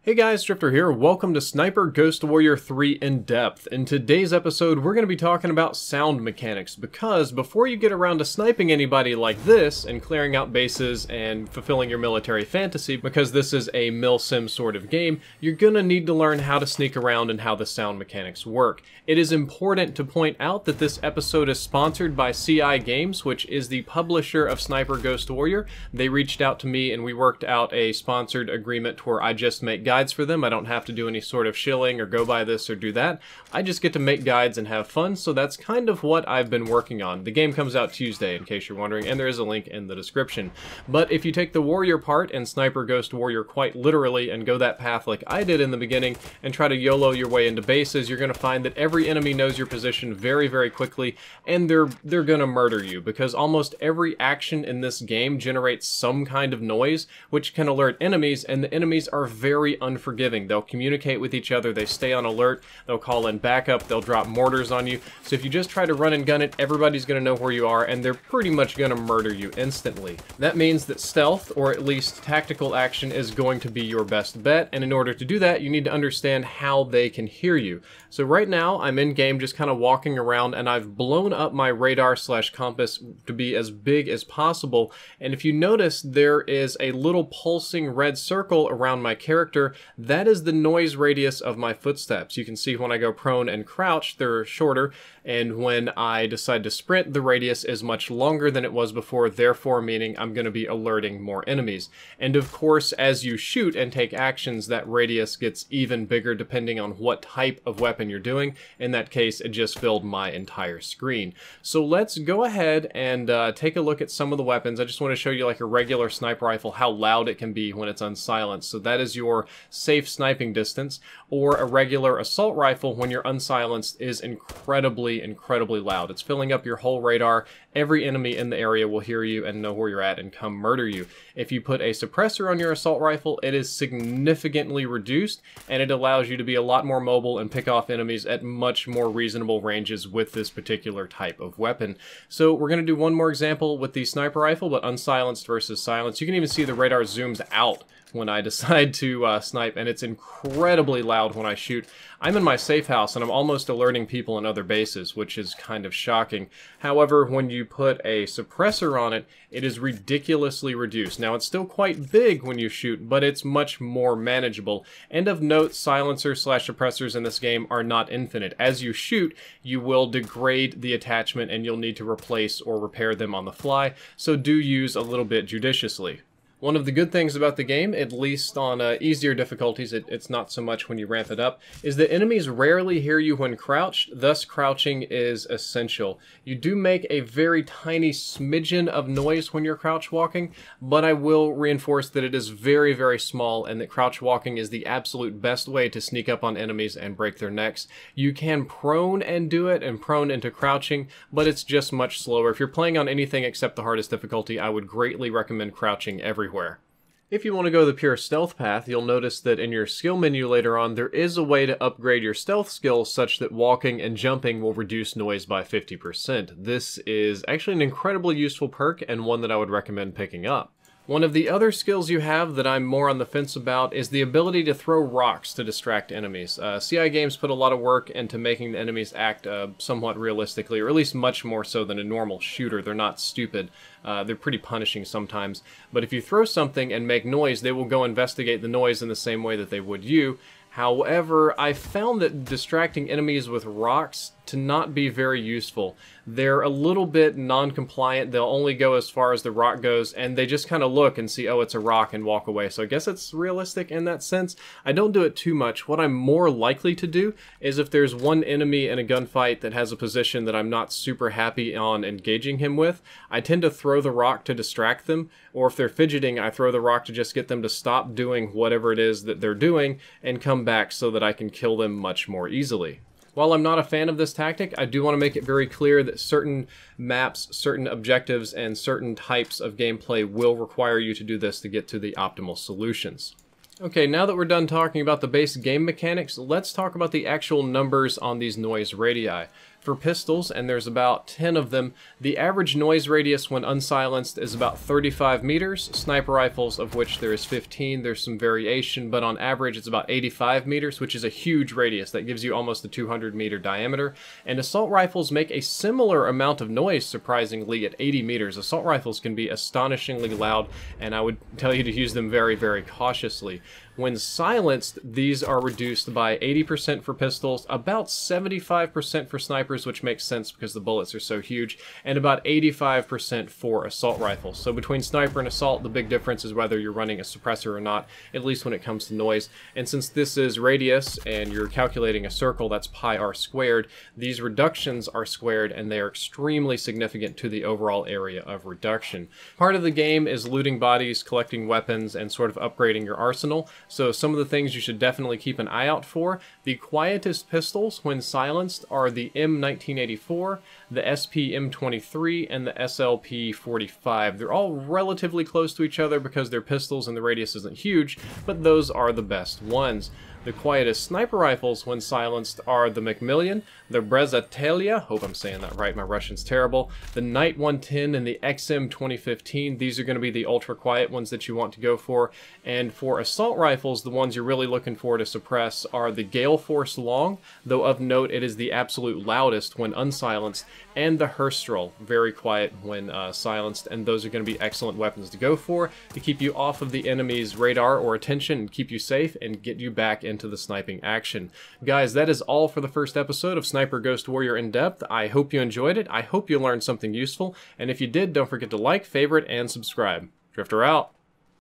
Hey guys, Drifter here. Welcome to Sniper Ghost Warrior 3 In Depth. In today's episode, we're going to be talking about sound mechanics, because before you get around to sniping anybody like this and clearing out bases and fulfilling your military fantasy, because this is a milsim sort of game, you're going to need to learn how to sneak around and how the sound mechanics work. It is important to point out that this episode is sponsored by CI Games, which is the publisher of Sniper Ghost Warrior. They reached out to me and we worked out a sponsored agreement where I just make guides for them. I don't have to do any sort of shilling or go buy this or do that. I just get to make guides and have fun, so that's kind of what I've been working on. The game comes out Tuesday, in case you're wondering, and there is a link in the description. But if you take the warrior part and Sniper Ghost Warrior quite literally and go that path like I did in the beginning and try to YOLO your way into bases, you're going to find that every enemy knows your position very, very quickly, and they're going to murder you, because almost every action in this game generates some kind of noise, which can alert enemies, and the enemies are very unforgiving. They'll communicate with each other, they stay on alert, they'll call in backup, they'll drop mortars on you. So if you just try to run and gun it, everybody's going to know where you are, and they're pretty much going to murder you instantly. That means that stealth, or at least tactical action, is going to be your best bet, and in order to do that, you need to understand how they can hear you. So right now, I'm in game just kind of walking around, and I've blown up my radar/compass to be as big as possible, and if you notice, there is a little pulsing red circle around my character. That is the noise radius of my footsteps. You can see when I go prone and crouch, they're shorter, and when I decide to sprint, the radius is much longer than it was before, therefore meaning I'm going to be alerting more enemies. And of course, as you shoot and take actions, that radius gets even bigger depending on what type of weapon you're doing. In that case, it just filled my entire screen. So let's go ahead and take a look at some of the weapons. I just want to show you like a regular sniper rifle, how loud it can be when it's unsilenced. So that is your safe sniping distance, or a regular assault rifle when you're unsilenced is incredibly loud. It's filling up your whole radar. Every enemy in the area will hear you and know where you're at and come murder you. If you put a suppressor on your assault rifle, it is significantly reduced, and it allows you to be a lot more mobile and pick off enemies at much more reasonable ranges with this particular type of weapon. So we're going to do one more example with the sniper rifle, but unsilenced versus silenced. You can even see the radar zooms out when I decide to snipe, and it's incredibly loud when I shoot. I'm in my safe house and I'm almost alerting people in other bases, which is kind of shocking. However, when you put a suppressor on it, it is ridiculously reduced. Now, it's still quite big when you shoot, but it's much more manageable. And of note, silencers/suppressors in this game are not infinite. As you shoot, you will degrade the attachment and you'll need to replace or repair them on the fly, so do use a little bit judiciously. One of the good things about the game, at least on easier difficulties, it's not so much when you ramp it up, is that enemies rarely hear you when crouched, thus crouching is essential. You do make a very tiny smidgen of noise when you're crouch walking, but I will reinforce that it is very, very small, and that crouch walking is the absolute best way to sneak up on enemies and break their necks. You can prone and do it, and prone into crouching, but it's just much slower. If you're playing on anything except the hardest difficulty, I would greatly recommend crouching everywhere. If you want to go the pure stealth path, you'll notice that in your skill menu later on, there is a way to upgrade your stealth skills such that walking and jumping will reduce noise by 50%. This is actually an incredibly useful perk, and one that I would recommend picking up. One of the other skills you have that I'm more on the fence about is the ability to throw rocks to distract enemies. CI Games put a lot of work into making the enemies act somewhat realistically, or at least much more so than a normal shooter. They're not stupid. They're pretty punishing sometimes. But if you throw something and make noise, they will go investigate the noise in the same way that they would you. However, I found that distracting enemies with rocks to not be very useful. They're a little bit non-compliant. They'll only go as far as the rock goes, and they just kind of look and see, oh, it's a rock, and walk away. So I guess it's realistic in that sense. I don't do it too much. What I'm more likely to do is if there's one enemy in a gunfight that has a position that I'm not super happy on engaging him with, I tend to throw the rock to distract them, or if they're fidgeting, I throw the rock to just get them to stop doing whatever it is that they're doing and come back so that I can kill them much more easily. While I'm not a fan of this tactic, I do want to make it very clear that certain maps, certain objectives, and certain types of gameplay will require you to do this to get to the optimal solutions. Okay, now that we're done talking about the base game mechanics, let's talk about the actual numbers on these noise radii. For pistols, and there's about 10 of them, the average noise radius when unsilenced is about 35 meters. Sniper rifles, of which there is 15, there's some variation, but on average it's about 85 meters, which is a huge radius. That gives you almost a 200-meter diameter. And assault rifles make a similar amount of noise, surprisingly, at 80 meters. Assault rifles can be astonishingly loud, and I would tell you to use them very, very cautiously. When silenced, these are reduced by 80% for pistols, about 75% for snipers, which makes sense because the bullets are so huge, and about 85% for assault rifles. So between sniper and assault, the big difference is whether you're running a suppressor or not, at least when it comes to noise. And since this is radius and you're calculating a circle, that's pi r squared, these reductions are squared and they are extremely significant to the overall area of reduction. Part of the game is looting bodies, collecting weapons, and sort of upgrading your arsenal. So some of the things you should definitely keep an eye out for. The quietest pistols when silenced are the M1984, the SP M23, and the SLP 45. They're all relatively close to each other because they're pistols and the radius isn't huge, but those are the best ones. The quietest sniper rifles when silenced are the Macmillan, the Brezatelia, hope I'm saying that right, my Russian's terrible, the Knight 110, and the XM 2015. These are going to be the ultra quiet ones that you want to go for. And for assault rifles, the ones you're really looking for to suppress are the Gale Force Long, though of note it is the absolute loudest when unsilenced, and the Herstral, very quiet when silenced, and those are going to be excellent weapons to go for to keep you off of the enemy's radar or attention and keep you safe and get you back into the sniping action. Guys, that is all for the first episode of Sniper Ghost Warrior In Depth. I hope you enjoyed it. I hope you learned something useful, and if you did, don't forget to like, favorite, and subscribe. Drifter out.